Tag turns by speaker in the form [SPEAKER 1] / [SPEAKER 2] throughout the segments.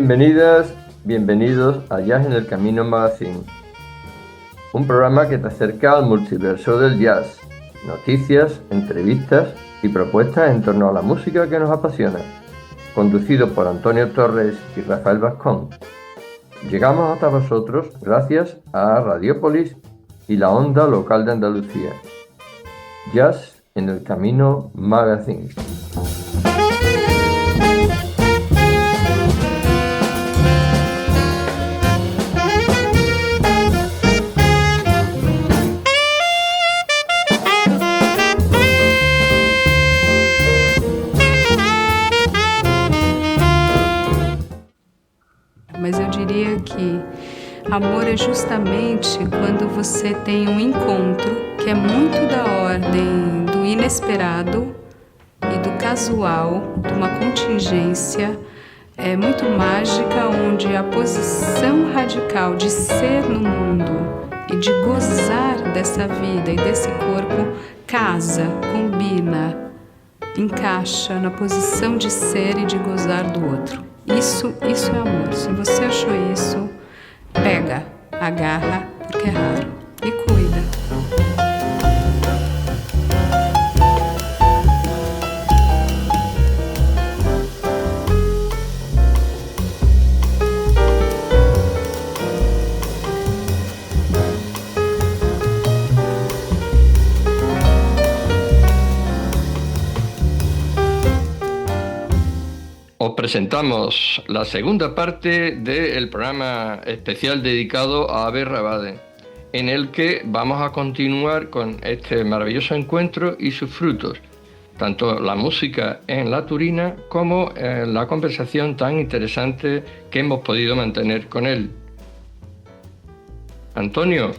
[SPEAKER 1] Bienvenidas, bienvenidos a Jazz en el Camino Magazine, un programa que te acerca al multiverso del jazz, noticias, entrevistas y propuestas en torno a la música que nos apasiona, conducido por Antonio Torres y Rafael Vascón. Llegamos hasta vosotros gracias a Radiopolis y la Onda Local de Andalucía. Jazz en el Camino Magazine.
[SPEAKER 2] Mas eu diria que amor é justamente quando você tem um encontro que é muito da ordem do inesperado e do casual, de uma contingência muito mágica, onde a posição radical de ser no mundo e de gozar dessa vida e desse corpo casa, combina, encaixa na posição de ser e de gozar do outro. Isso é amor. Se você achou isso, pega, agarra, porque é raro, e cuida.
[SPEAKER 1] Os presentamos la segunda parte del programa especial dedicado a Ave Rabade, en el que vamos a continuar con este maravilloso encuentro y sus frutos, tanto la música en la Turina como la conversación tan interesante que hemos podido mantener con él. Antonio,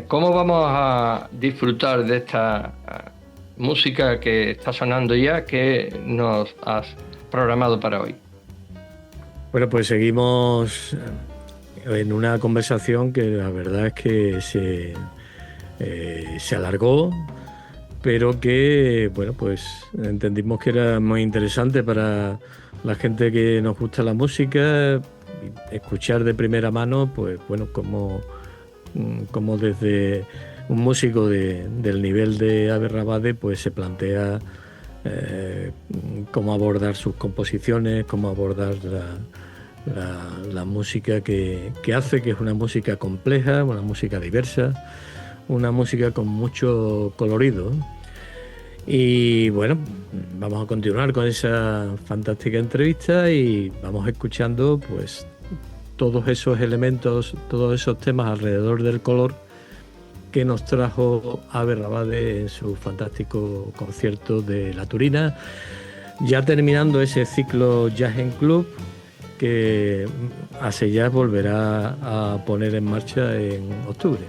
[SPEAKER 1] ¿cómo vamos a disfrutar de esta música que está sonando ya, que nos has programado para hoy?
[SPEAKER 3] Bueno, pues seguimos en una conversación que la verdad es que se alargó, pero que, bueno, pues entendimos que era muy interesante para la gente que nos gusta la música, escuchar de primera mano, pues bueno, como desde un músico del nivel de Ave Rabade pues se plantea cómo abordar sus composiciones, cómo abordar la música que hace, que es una música compleja, una música diversa, una música con mucho colorido. Y bueno, vamos a continuar con esa fantástica entrevista y vamos escuchando pues todos esos elementos, todos esos temas alrededor del color que nos trajo Ave Rabade en su fantástico concierto de La Turina, ya terminando ese ciclo Jazz en Club que ASEJazz volverá a poner en marcha en octubre.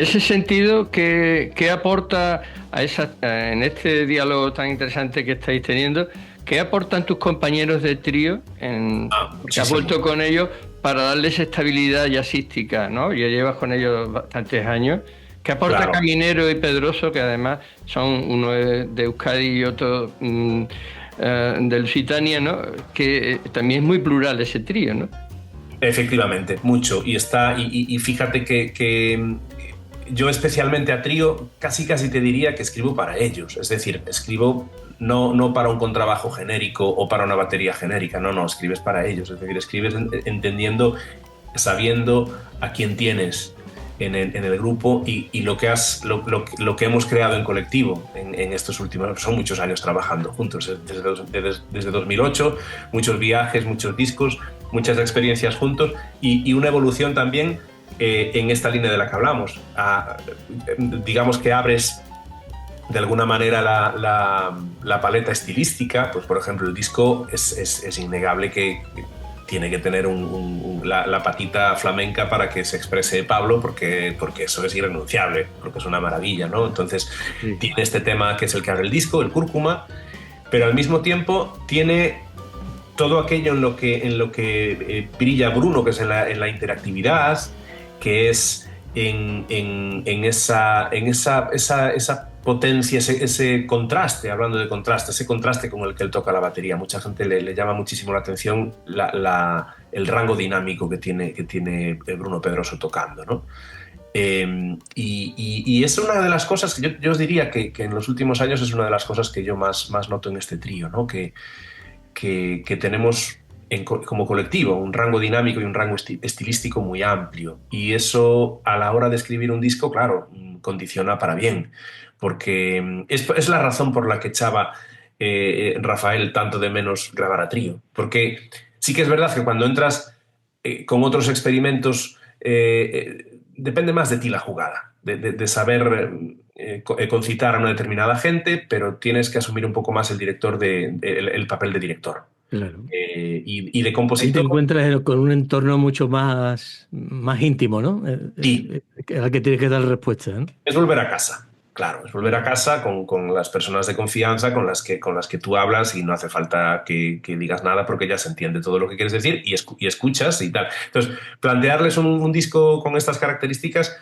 [SPEAKER 1] ese sentido, ¿qué aporta en este diálogo tan interesante que estáis teniendo? ¿Qué aportan tus compañeros de trío que has vuelto con ellos para darles estabilidad jazzística, ¿no? Ya llevas con ellos bastantes años. ¿Qué aporta Caminero y Pedroso, que además son uno de Euskadi y otro de Lusitania, ¿no? Que también es muy plural ese trío, ¿no?
[SPEAKER 4] Efectivamente, mucho. Y fíjate que yo especialmente a trío casi te diría que escribo para ellos. Es decir, escribo no para un contrabajo genérico o para una batería genérica, no, escribes para ellos. Es decir, escribes entendiendo, sabiendo a quién tienes en el grupo y lo que hemos creado en colectivo en estos últimos, son muchos años trabajando juntos, desde 2008, muchos viajes, muchos discos, muchas experiencias juntos y una evolución también en esta línea de la que hablamos. Digamos que abres de alguna manera la paleta estilística, pues por ejemplo el disco es innegable que tiene que tener la patita flamenca para que se exprese Pablo, porque eso es irrenunciable, porque es una maravilla, ¿no? Entonces tiene este tema que es el que abre el disco, el cúrcuma, pero al mismo tiempo tiene todo aquello en lo que brilla Bruno, que es en la interactividad, que es en esa potencia, ese contraste, hablando de contraste, ese contraste con el que él toca la batería. Mucha gente le llama muchísimo la atención el rango dinámico que tiene Bruno Pedroso tocando, ¿no? Y es una de las cosas que yo os diría que en los últimos años es una de las cosas que yo más noto en este trío, ¿no? Que tenemos como colectivo un rango dinámico y un rango estilístico muy amplio, y eso a la hora de escribir un disco, claro, condiciona para bien, porque es la razón por la que echaba Rafael tanto de menos grabar a trío, porque sí que es verdad que cuando entras con otros experimentos depende más de ti la jugada, de saber concitar a una determinada gente, pero tienes que asumir un poco más el papel de director.
[SPEAKER 3] Claro.
[SPEAKER 4] Y de compositor.
[SPEAKER 3] Ahí te encuentras con un entorno mucho más íntimo, ¿no?
[SPEAKER 4] Sí.
[SPEAKER 3] Al que tienes que dar respuesta, ¿no?
[SPEAKER 4] Es volver a casa, claro, es volver a casa con las personas de confianza con las que tú hablas, y no hace falta que digas nada porque ya se entiende todo lo que quieres decir y escuchas y tal. Entonces, plantearles un disco con estas características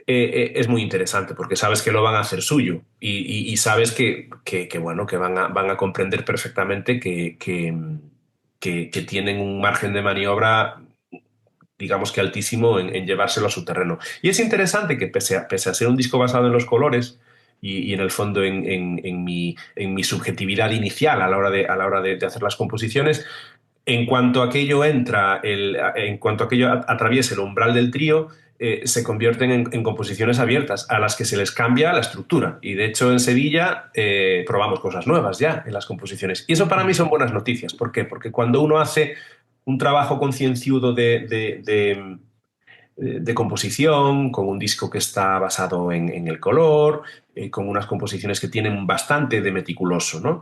[SPEAKER 4] es muy interesante, porque sabes que lo van a hacer suyo y sabes que van a comprender perfectamente que tienen un margen de maniobra, digamos que altísimo, en llevárselo a su terreno. Y es interesante que pese a ser un disco basado en los colores y en el fondo en mi subjetividad inicial a la hora de hacer las composiciones, en cuanto aquello atraviese el umbral del trío, se convierten en composiciones abiertas a las que se les cambia la estructura. Y de hecho en Sevilla probamos cosas nuevas ya en las composiciones. Y eso para mí son buenas noticias. ¿Por qué? Porque cuando uno hace un trabajo concienzudo de composición, con un disco que está basado en el color, con unas composiciones que tienen bastante de meticuloso, ¿no?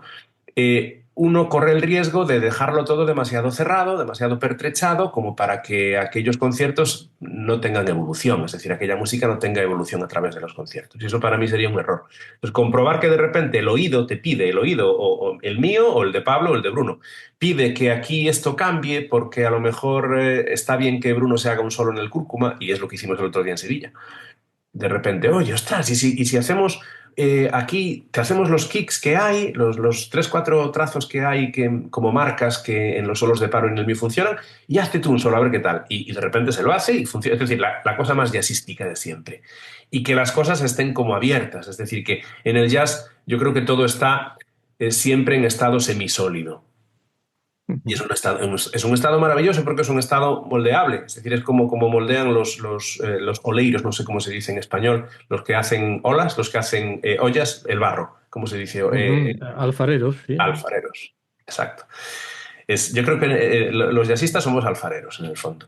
[SPEAKER 4] Uno corre el riesgo de dejarlo todo demasiado cerrado, demasiado pertrechado, como para que aquellos conciertos no tengan evolución, es decir, aquella música no tenga evolución a través de los conciertos. Y eso para mí sería un error. Entonces, comprobar que de repente el oído te pide, o el mío, o el de Pablo, o el de Bruno, pide que aquí esto cambie porque a lo mejor está bien que Bruno se haga un solo en el cúrcuma, y es lo que hicimos el otro día en Sevilla. De repente, oye, ostras, y si hacemos... aquí te hacemos los kicks que hay, los 3-4 trazos que hay como marcas que en los solos de paro y en el mío funcionan, y hazte tú un solo a ver qué tal. Y de repente se lo hace y funciona. Es decir, la cosa más jazzística de siempre. Y que las cosas estén como abiertas. Es decir, que en el jazz yo creo que todo está siempre en estado semisólido. Y es un estado maravilloso porque es un estado moldeable. Es decir, es como moldean los oleiros, no sé cómo se dice en español, los que hacen olas, los que hacen ollas, el barro, ¿cómo se dice?
[SPEAKER 3] Alfareros, sí.
[SPEAKER 4] Alfareros, exacto. Yo creo que los jazzistas somos alfareros, en el fondo.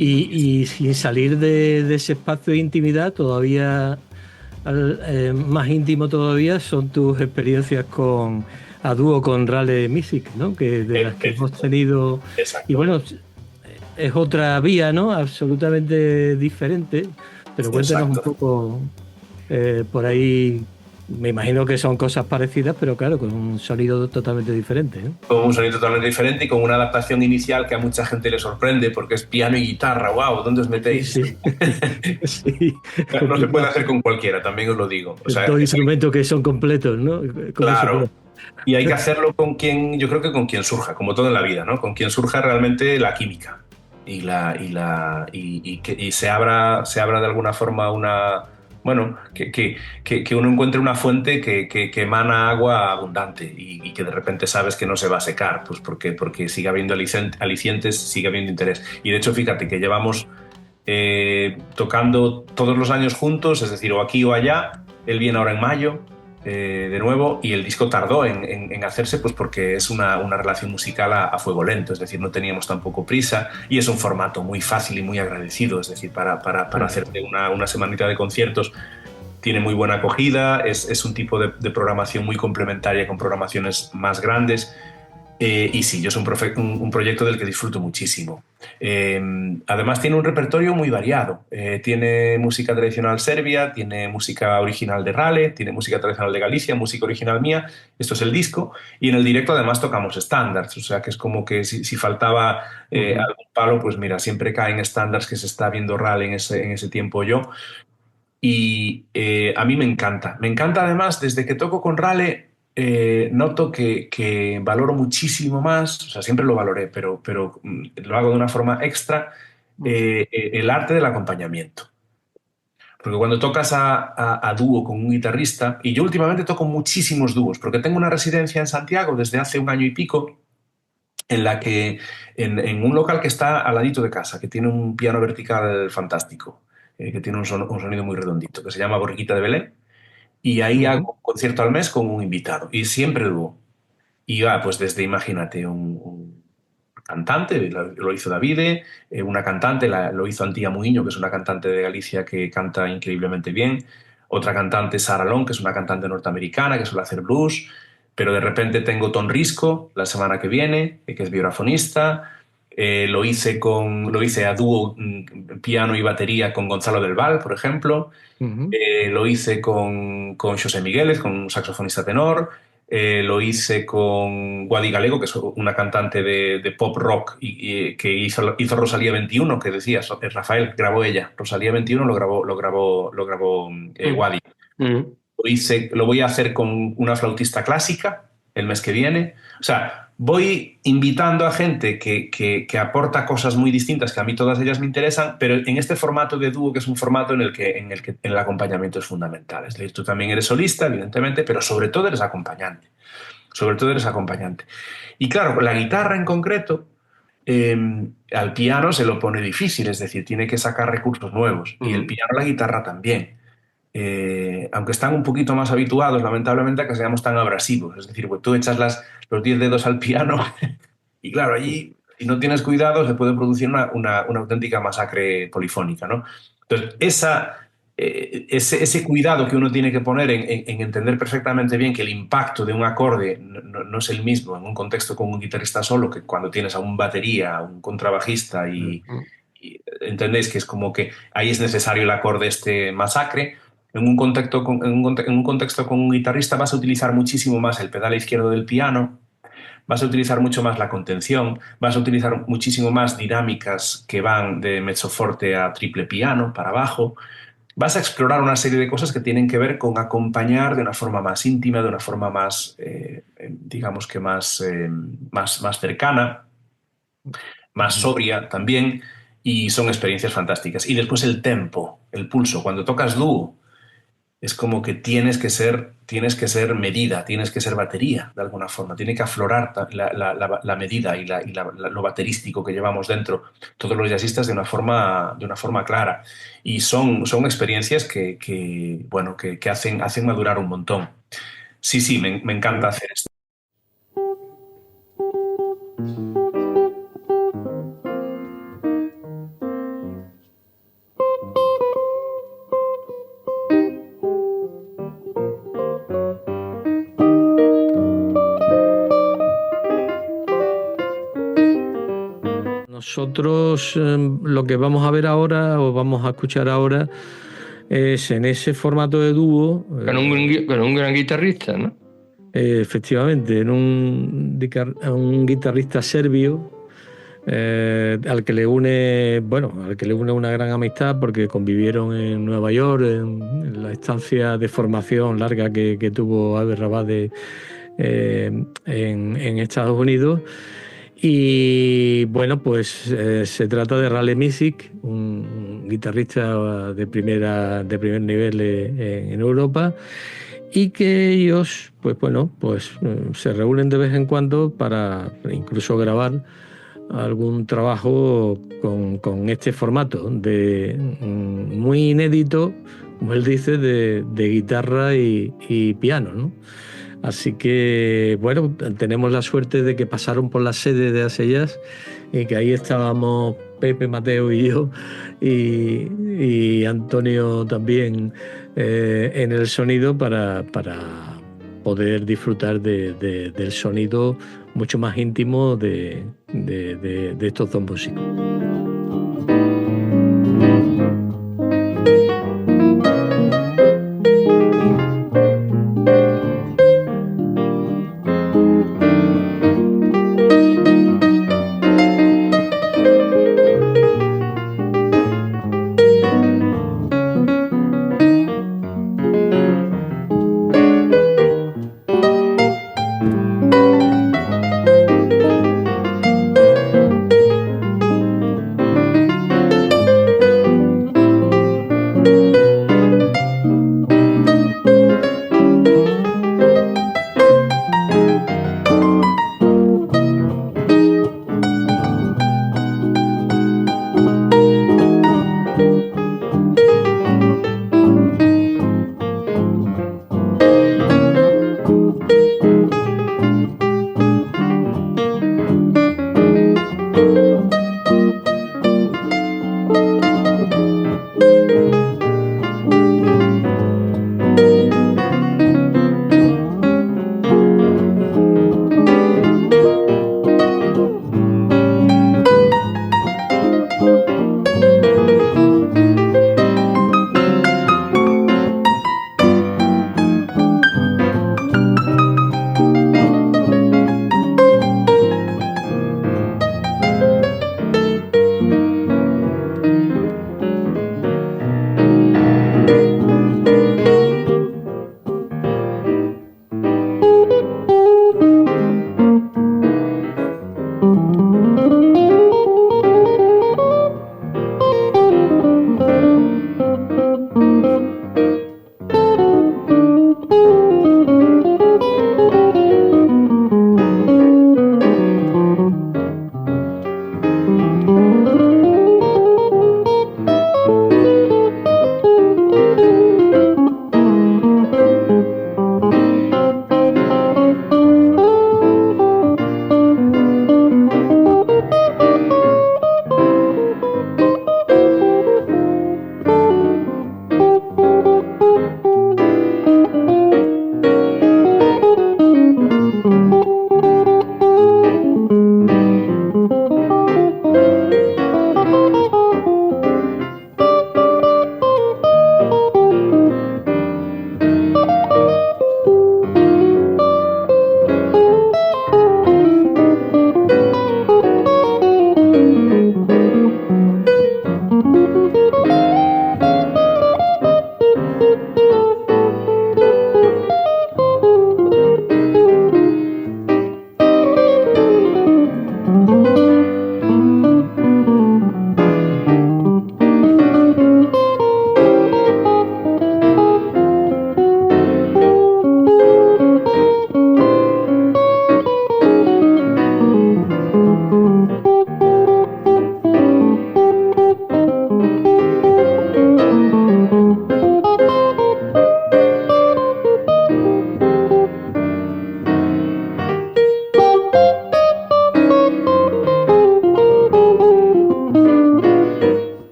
[SPEAKER 3] Y sin salir de ese espacio de intimidad, todavía más íntimo todavía son tus experiencias a dúo con Rale Music, ¿no? Que de las que hemos tenido.
[SPEAKER 4] Exacto.
[SPEAKER 3] Y bueno, es otra vía, ¿no? Absolutamente diferente. Pero cuéntanos un poco por ahí. Me imagino que son cosas parecidas, pero claro, con un sonido totalmente diferente, ¿eh?
[SPEAKER 4] Con un sonido totalmente diferente y con una adaptación inicial que a mucha gente le sorprende porque es piano y guitarra. ¡Wow! ¿Dónde os metéis?
[SPEAKER 3] Sí. Sí.
[SPEAKER 4] No se puede hacer con cualquiera, también os lo digo. O sea,
[SPEAKER 3] dos instrumentos que son completos, ¿no?
[SPEAKER 4] Claro. Y hay que hacerlo con quien, yo creo que con quien surja, como todo en la vida, ¿no? Con quien surja realmente la química y se abra de alguna forma bueno, que uno encuentre una fuente que emana agua abundante y que de repente sabes que no se va a secar, pues porque sigue habiendo alicientes, sigue habiendo interés. Y de hecho, fíjate que llevamos tocando todos los años juntos, es decir, o aquí o allá. Él viene ahora en mayo, de nuevo, y el disco tardó en hacerse, pues porque es una relación musical a fuego lento, es decir, no teníamos tampoco prisa y es un formato muy fácil y muy agradecido, es decir, para hacerte una semanita de conciertos. Tiene muy buena acogida, es un tipo de programación muy complementaria con programaciones más grandes. Y sí, yo es un proyecto del que disfruto muchísimo. Además tiene un repertorio muy variado. Tiene música tradicional serbia, tiene música original de Rale, tiene música tradicional de Galicia, música original mía. Esto es el disco. Y en el directo además tocamos estándares. O sea que es como que si faltaba algún palo, pues mira, siempre caen estándares que se está viendo Rale en ese tiempo yo. Y a mí me encanta. Me encanta además, desde que toco con Rale, noto que valoro muchísimo más, o sea, siempre lo valoré, pero lo hago de una forma extra, el arte del acompañamiento. Porque cuando tocas a dúo con un guitarrista, y yo últimamente toco muchísimos dúos, porque tengo una residencia en Santiago desde hace un año y pico, en la que en un local que está al ladito de casa, que tiene un piano vertical fantástico, que tiene un sonido muy redondito, que se llama Borriquita de Belén, y ahí hago un concierto al mes con un invitado, y siempre dúo. Y va, pues desde, imagínate, un cantante, lo hizo Davide, una cantante, lo hizo Antía Muiño, que es una cantante de Galicia que canta increíblemente bien, otra cantante, Sara Long, que es una cantante norteamericana que suele hacer blues, pero de repente tengo Ton Risco la semana que viene, que es vibrafonista. Lo hice a dúo, piano y batería con Gonzalo del Val, por ejemplo. Lo hice con José Migueles, con un saxofonista tenor. Lo hice con Guadi Galego, que es una cantante de pop rock que hizo Rosalía 21, que decías, Rafael, grabó ella. Rosalía 21 lo grabó Guadi. Lo voy a hacer con una flautista clásica el mes que viene. O sea, voy invitando a gente que aporta cosas muy distintas, que a mí todas ellas me interesan, pero en este formato de dúo, que es un formato en el que el acompañamiento es fundamental. Es decir, tú también eres solista, evidentemente, pero sobre todo eres acompañante. Sobre todo eres acompañante. Y claro, la guitarra en concreto, al piano se lo pone difícil, es decir, tiene que sacar recursos nuevos. Y el piano, la guitarra también. Aunque están un poquito más habituados, lamentablemente, a que seamos tan abrasivos. Es decir, pues tú echas los 10 dedos al piano y claro, allí, si no tienes cuidado, se puede producir una auténtica masacre polifónica, ¿no? Entonces, ese cuidado que uno tiene que poner en entender perfectamente bien que el impacto de un acorde no es el mismo en un contexto con un guitarrista solo que cuando tienes a un batería, a un contrabajista y entendéis que es como que ahí es necesario el acorde masacre. En un contexto con un guitarrista vas a utilizar muchísimo más el pedal izquierdo del piano, vas a utilizar mucho más la contención, vas a utilizar muchísimo más dinámicas que van de mezzoforte a triple piano para abajo. Vas a explorar una serie de cosas que tienen que ver con acompañar de una forma más íntima, de una forma más, digamos que más cercana, más sobria también, y son experiencias fantásticas. Y después el tempo, el pulso. Cuando tocas dúo, es como que tienes que ser medida, tienes que ser batería de alguna forma, tiene que aflorar la medida y lo baterístico que llevamos dentro todos los jazzistas de una forma clara. Y son experiencias bueno, que hacen madurar un montón. Sí, me encanta hacer esto.
[SPEAKER 3] Nosotros lo que vamos a ver ahora o vamos a escuchar ahora es en ese formato de dúo.
[SPEAKER 1] Con un gran guitarrista, ¿no?
[SPEAKER 3] Efectivamente, en un guitarrista serbio al que le une una gran amistad porque convivieron en Nueva York en la estancia de formación larga que tuvo Abe Rabade en Estados Unidos. Y bueno, pues se trata de Rale Misic, un guitarrista de primer nivel en Europa, y que ellos se reúnen de vez en cuando para incluso grabar algún trabajo con este formato muy inédito, como él dice, de guitarra y piano, ¿no? Así que, bueno, tenemos la suerte de que pasaron por la sede de Asellas y que ahí estábamos Pepe, Mateo y yo, y Antonio también en el sonido para poder disfrutar del sonido mucho más íntimo de estos dos músicos.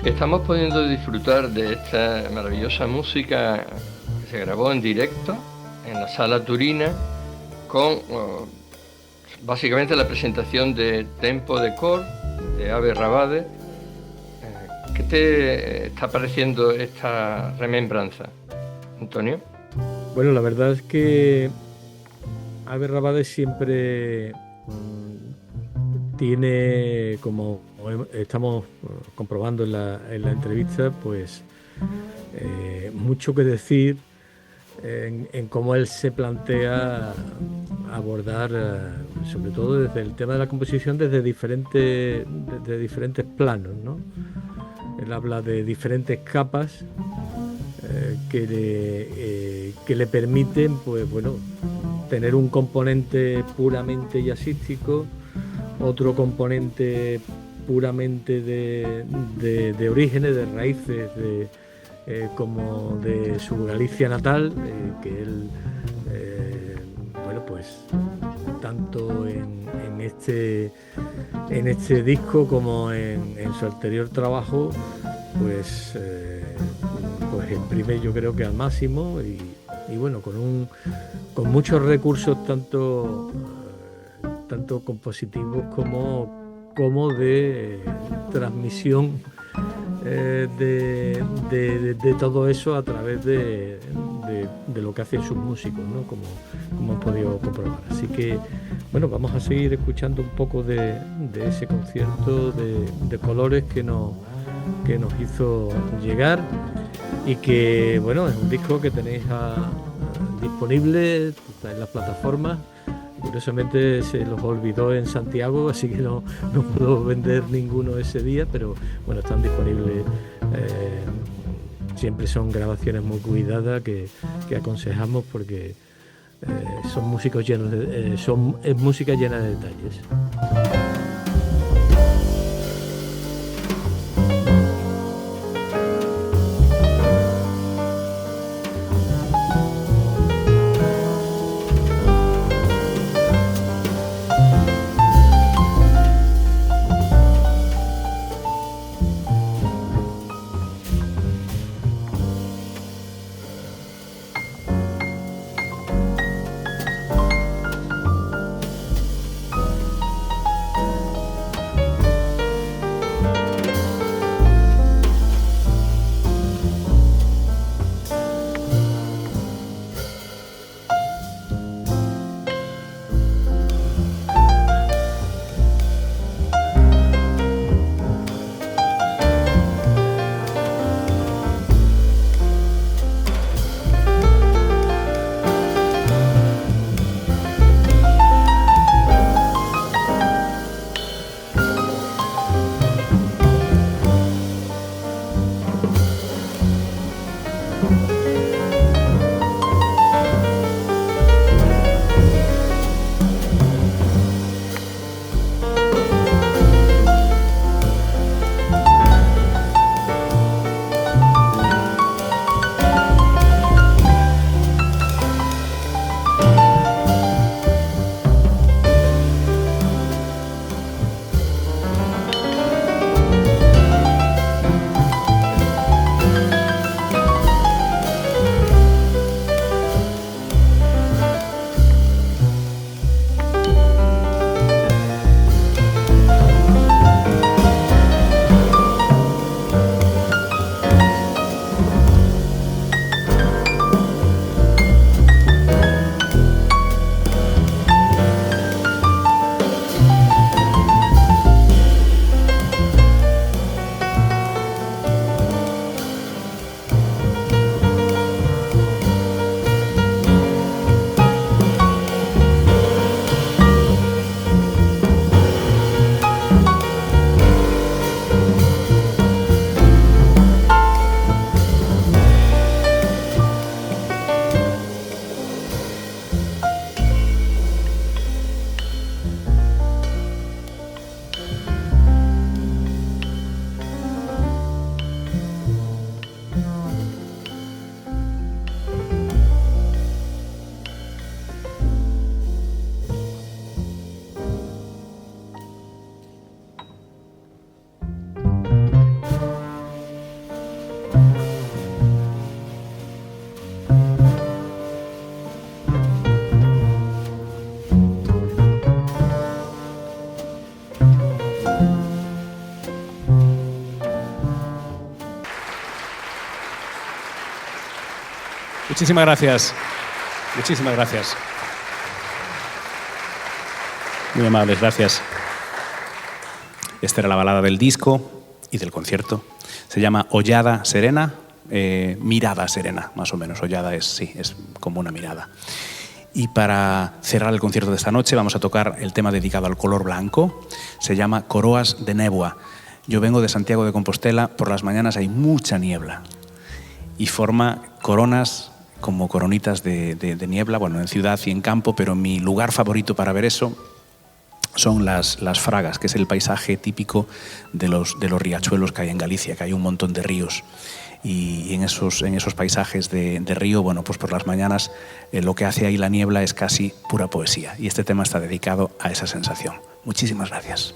[SPEAKER 1] Estamos pudiendo disfrutar de esta maravillosa música que se grabó en directo en la Sala Turina con básicamente la presentación de Tempo de Cor de Ave Rabade. ¿Qué te está pareciendo esta remembranza, Antonio?
[SPEAKER 3] Bueno, la verdad es que Ave Rabade siempre tiene, como estamos comprobando en la entrevista, pues mucho que decir en cómo él se plantea abordar, sobre todo desde el tema de la composición, desde diferentes planos, ¿no? Él habla de diferentes capas que le permiten, pues bueno, tener un componente puramente jazzístico, otro componente puramente de orígenes, de raíces, como de su Galicia natal, que él, bueno, pues tanto en este disco como en su anterior trabajo, pues exprime, yo creo que al máximo, y bueno, con muchos recursos tanto compositivos como de transmisión de todo eso a través de lo que hacen sus músicos, ¿no? Como han podido comprobar. Así que, bueno, vamos a seguir escuchando un poco de ese concierto de colores que nos hizo llegar, y que, bueno, es un disco que tenéis disponible, está en las plataformas. Curiosamente se los olvidó en Santiago, así que no puedo vender ninguno ese día, pero bueno, están disponibles. Siempre son grabaciones muy cuidadas que aconsejamos, porque son músicos llenos es música llena de detalles.
[SPEAKER 5] Muchísimas gracias. Muchísimas gracias. Muy amables, gracias. Esta era la balada del disco y del concierto. Se llama Ollada Serena, mirada serena, más o menos. Ollada es como una mirada. Y para cerrar el concierto de esta noche vamos a tocar el tema dedicado al color blanco. Se llama Coroas de Néboa. Yo vengo de Santiago de Compostela, por las mañanas hay mucha niebla y forma coronas como coronitas de niebla, bueno, en ciudad y en campo, pero mi lugar favorito para ver eso son las fragas, que es el paisaje típico de los riachuelos que hay en Galicia, que hay un montón de ríos. Y en esos paisajes de río, bueno, pues por las mañanas lo que hace ahí la niebla es casi pura poesía. Y este tema está dedicado a esa sensación. Muchísimas gracias.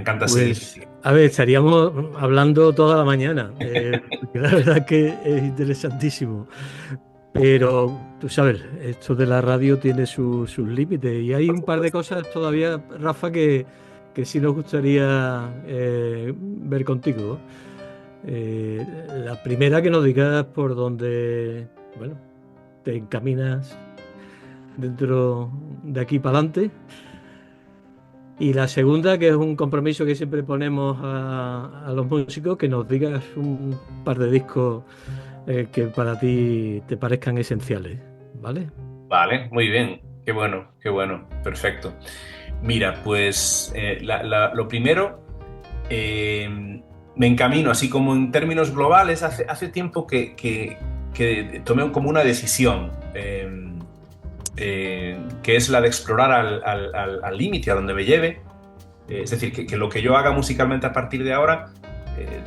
[SPEAKER 4] encanta
[SPEAKER 3] Pues,
[SPEAKER 4] seguir.
[SPEAKER 3] a ver, estaríamos hablando toda la mañana. Porque la verdad que es interesantísimo. Pero, tú sabes, esto de la radio tiene sus límites y hay un par de cosas todavía, Rafa, que sí nos gustaría ver contigo. La primera, que nos digas por dónde, bueno, te encaminas dentro de aquí para adelante. Y la segunda, que es un compromiso que siempre ponemos a los músicos, que nos digas un par de discos que para ti te parezcan esenciales, ¿vale?
[SPEAKER 4] Vale, muy bien, qué bueno, perfecto. Mira, pues lo primero, me encamino, así como en términos globales, hace tiempo que tomé como una decisión, que es la de explorar al límite, a donde me lleve. Es decir, que lo que yo haga musicalmente a partir de ahora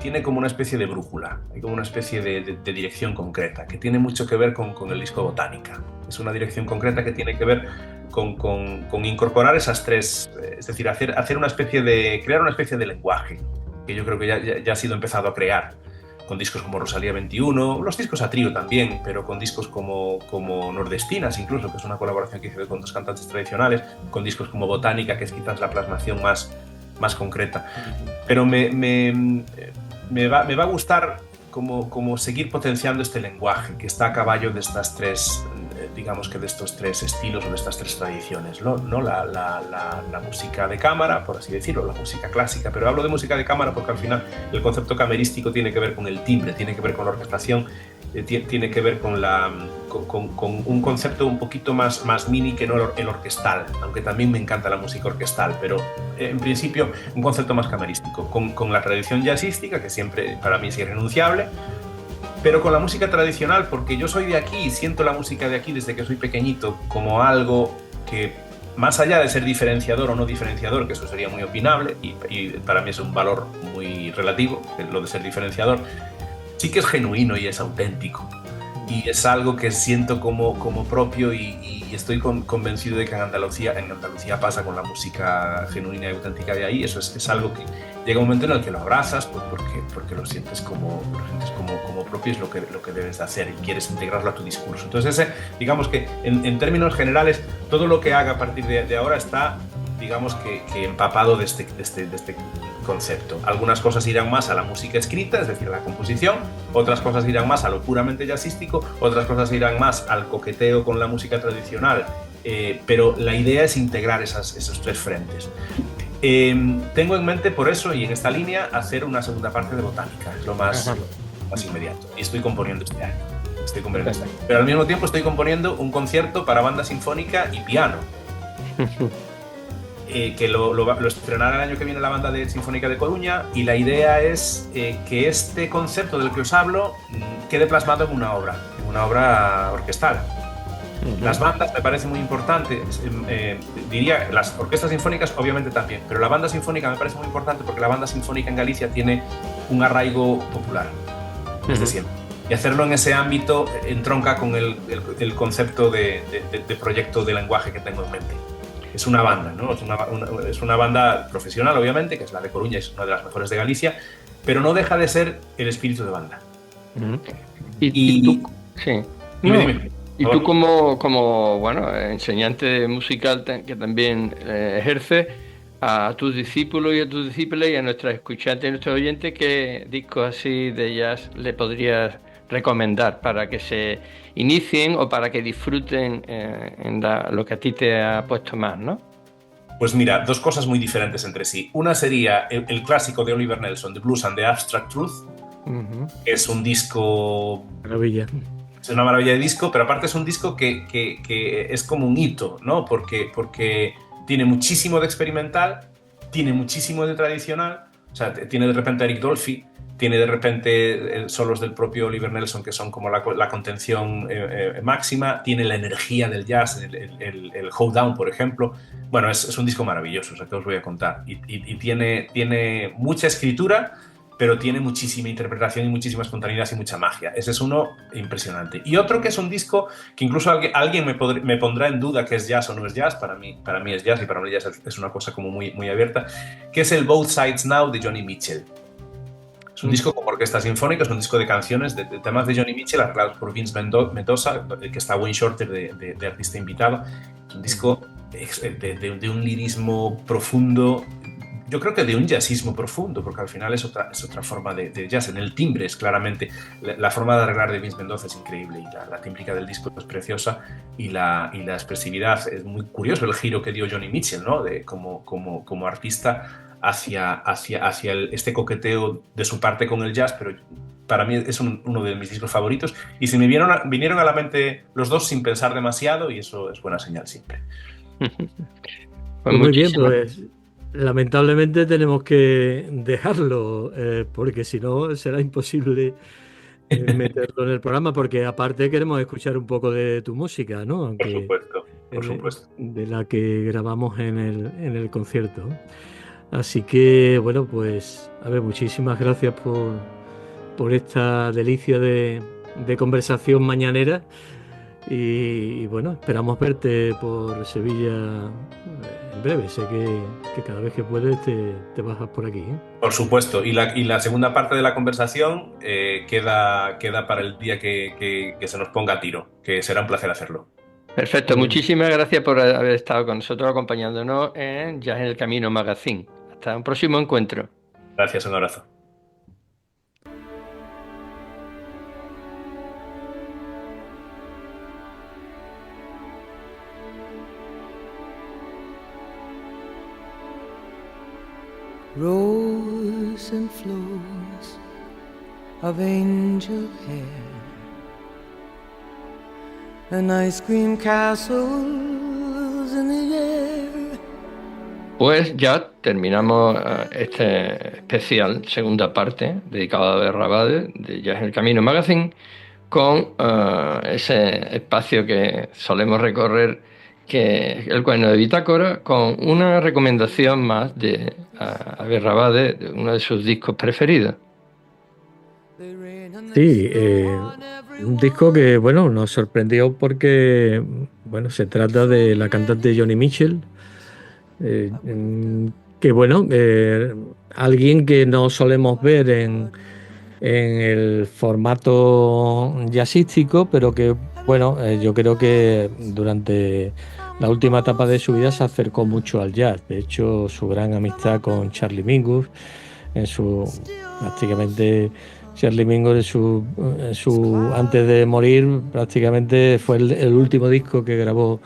[SPEAKER 4] tiene como una especie de brújula, hay como una especie de dirección concreta, que tiene mucho que ver con el disco Botánica. Es una dirección concreta que tiene que ver con incorporar esas tres, es decir, crear una especie de lenguaje, que yo creo que ya ha sido empezado a crear, con discos como Rosalía 21, los discos a trío también, pero con discos como Nordestinas incluso, que es una colaboración que hice con dos cantantes tradicionales, con discos como Botánica, que es quizás la plasmación más concreta. Pero me va a gustar como seguir potenciando este lenguaje que está a caballo de estas tres, digamos que de estos tres estilos o de estas tres tradiciones, ¿no? La música de cámara, por así decirlo, la música clásica, pero hablo de música de cámara porque al final el concepto camerístico tiene que ver con el timbre, tiene que ver con la orquestación, tiene que ver con un concepto un poquito más mini que no el orquestal, aunque también me encanta la música orquestal, pero en principio un concepto más camerístico, con la tradición jazzística, que siempre para mí es irrenunciable, pero con la música tradicional, porque yo soy de aquí y siento la música de aquí desde que soy pequeñito como algo que, más allá de ser diferenciador o no diferenciador, que eso sería muy opinable y para mí es un valor muy relativo, lo de ser diferenciador, sí que es genuino y es auténtico. Y es algo que siento como propio y estoy convencido de que en Andalucía pasa con la música genuina y auténtica de ahí. Eso es algo que llega un momento en el que lo abrazas porque lo sientes como propio, es lo que debes de hacer y quieres integrarlo a tu discurso. Entonces digamos que en términos generales todo lo que haga a partir de ahora está, digamos que empapado de este concepto. Algunas cosas irán más a la música escrita, es decir, a la composición, otras cosas irán más a lo puramente jazzístico, otras cosas irán más al coqueteo con la música tradicional, pero la idea es integrar esos tres frentes. Tengo en mente por eso, y en esta línea, hacer una segunda parte de Botánica, es lo más inmediato, y estoy componiendo este año. Pero al mismo tiempo estoy componiendo un concierto para banda sinfónica y piano. Que lo estrenará el año que viene la banda sinfónica de Coruña, y la idea es que este concepto del que os hablo quede plasmado en una obra orquestal. Las bandas me parece muy importante, diría, las orquestas sinfónicas obviamente también, pero la banda sinfónica me parece muy importante porque la banda sinfónica en Galicia tiene un arraigo popular desde siempre. Y hacerlo en ese ámbito entronca con el concepto de proyecto de lenguaje que tengo en mente. Es una banda, ¿no? Es una banda profesional, obviamente, que es la de Coruña, es una de las mejores de Galicia, pero no deja de ser el espíritu de banda.
[SPEAKER 1] ¿Y tú? Sí.
[SPEAKER 4] Dime.
[SPEAKER 1] Y tú como bueno, enseñante musical que también ejerces, a tus discípulos y a tus discípulas y a nuestros escuchantes y nuestros oyentes, ¿qué discos así de jazz le podrías recomendar para que se inicien o para que disfruten en lo que a ti te ha puesto más, ¿no?
[SPEAKER 4] Pues mira, dos cosas muy diferentes entre sí. Una sería el clásico de Oliver Nelson, The Blues and the Abstract Truth, que es un disco...
[SPEAKER 3] Maravilla.
[SPEAKER 4] Es una maravilla de disco, pero aparte es un disco que es como un hito, ¿no? Porque tiene muchísimo de experimental, tiene muchísimo de tradicional, o sea, tiene de repente a Eric Dolphy, tiene de repente solos del propio Oliver Nelson que son como la contención máxima, tiene la energía del jazz, el Hold Down, por ejemplo. Bueno, es un disco maravilloso, o sea, que os voy a contar. Y tiene mucha escritura pero tiene muchísima interpretación y muchísima espontaneidad y mucha magia. Ese es uno impresionante. Y otro que es un disco que incluso alguien me pondrá en duda que es jazz o no es jazz. Para mí es jazz, y para mí jazz es una cosa como muy, muy abierta, que es el Both Sides Now de Joni Mitchell. Es un disco con orquesta sinfónica, es un disco de canciones, de temas de Joni Mitchell arreglados por Vince Mendoza, que está Wayne Shorter de artista invitado. Es un disco de un lirismo profundo, yo creo que de un jazzismo profundo, porque al final es otra forma de jazz. En el timbre es claramente, la forma de arreglar de Vince Mendoza es increíble, y la tímbrica del disco es preciosa, y la expresividad es muy curioso, el giro que dio Joni Mitchell, ¿no? Como artista hacia este coqueteo de su parte con el jazz, pero para mí es uno de mis discos favoritos, y se me vinieron a la mente los dos sin pensar demasiado, y eso es buena señal siempre.
[SPEAKER 3] Pues muy bien, pues lamentablemente tenemos que dejarlo, porque si no será imposible meterlo en el programa, porque aparte queremos escuchar un poco de tu música, ¿no? Aunque,
[SPEAKER 4] por supuesto.
[SPEAKER 3] De la que grabamos en el concierto. Así que, bueno, pues, a ver, muchísimas gracias por esta delicia de conversación mañanera. Y bueno, esperamos verte por Sevilla en breve. Sé que cada vez que puedes te bajas por aquí, ¿eh?
[SPEAKER 4] Por supuesto. Y la segunda parte de la conversación queda para el día que se nos ponga a tiro, que será un placer hacerlo.
[SPEAKER 1] Perfecto, muchísimas gracias por haber estado con nosotros acompañándonos en Jazz en el Camino Magazine. Hasta un próximo encuentro.
[SPEAKER 4] Gracias, un abrazo.
[SPEAKER 6] Rose and flows of angel hair and ice cream castles in the air.
[SPEAKER 1] Pues ya terminamos este especial, segunda parte, dedicado a Berrabade, de Jazz en el Camino Magazine, con ese espacio que solemos recorrer, que el cuaderno de bitácora, con una recomendación más de Berrabade, de uno de sus discos preferidos.
[SPEAKER 3] Sí, un disco que, bueno, nos sorprendió porque, bueno, se trata de la cantante Joni Mitchell, que, bueno, alguien que no solemos ver en el formato jazzístico, pero que, bueno, yo creo que durante la última etapa de su vida se acercó mucho al jazz. De hecho, su gran amistad con Charlie Mingus, prácticamente Charlie Mingus antes de morir, prácticamente fue el último disco que grabó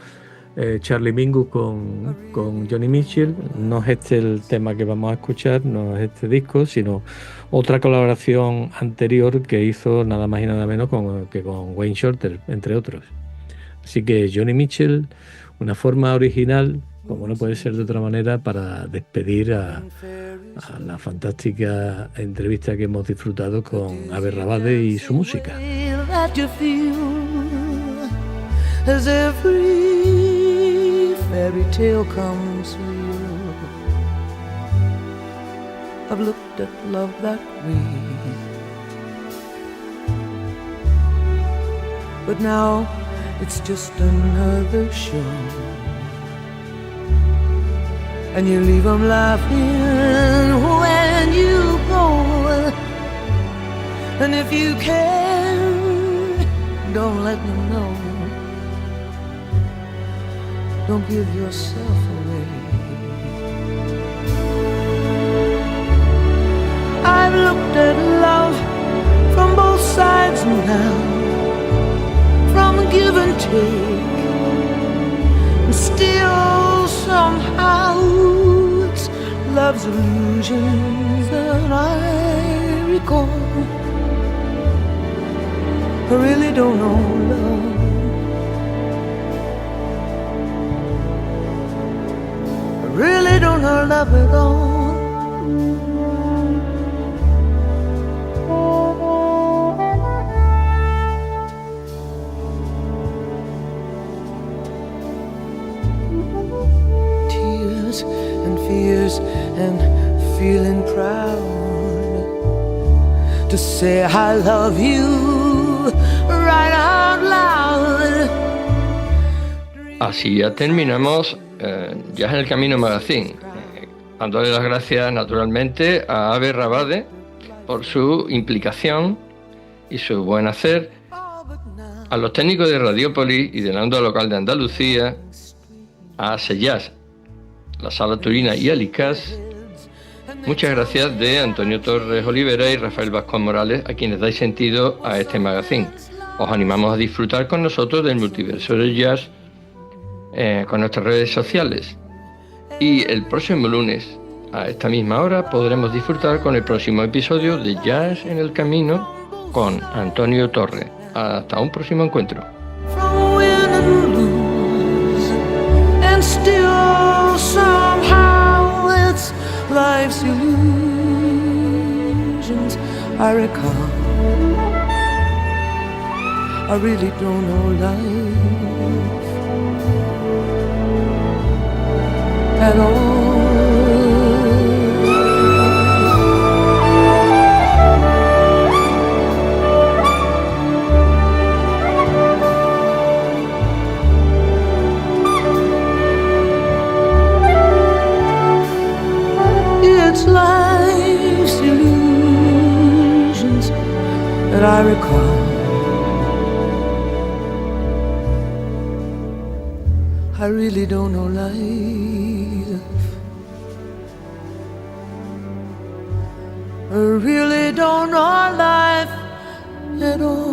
[SPEAKER 3] Charlie Mingus con Joni Mitchell. No es este el tema que vamos a escuchar, no es este disco, sino otra colaboración anterior que hizo nada más y nada menos que con Wayne Shorter, entre otros. Así que Joni Mitchell, una forma original, como no puede ser de otra manera, para despedir a la fantástica entrevista que hemos disfrutado con Berrabade y su música.
[SPEAKER 6] Fairy tale comes real. I've looked at love that way, but now it's just another show, and you leave them laughing when you go. And if you can, don't let them know. Don't give yourself away. I've looked at love from both sides now, from give and take, and still somehow it's love's illusions that I recall. I really don't know love. Really don't know love at all. Tears and fears and feeling proud to say I love you right out loud.
[SPEAKER 1] Así ya terminamos Ya en el Camino Magazine, dándole las gracias naturalmente a Ave Rabade por su implicación y su buen hacer, a los técnicos de Radiópolis y de la onda local de Andalucía, a Sellás, la Sala Turina y Alicás. Muchas gracias de Antonio Torres Olivera y Rafael Vascón Morales, a quienes dais sentido a este magazine. Os animamos a disfrutar con nosotros del multiverso del jazz con nuestras redes sociales. Y el próximo lunes, a esta misma hora, podremos disfrutar con el próximo episodio de Jazz en el Camino con Antonio Torres. Hasta un próximo encuentro.
[SPEAKER 6] From win and lose, and still somehow it's life's illusions I recall. I really don't know life at all. It's life's illusions that I recall. I really don't know life. I really don't know life at all.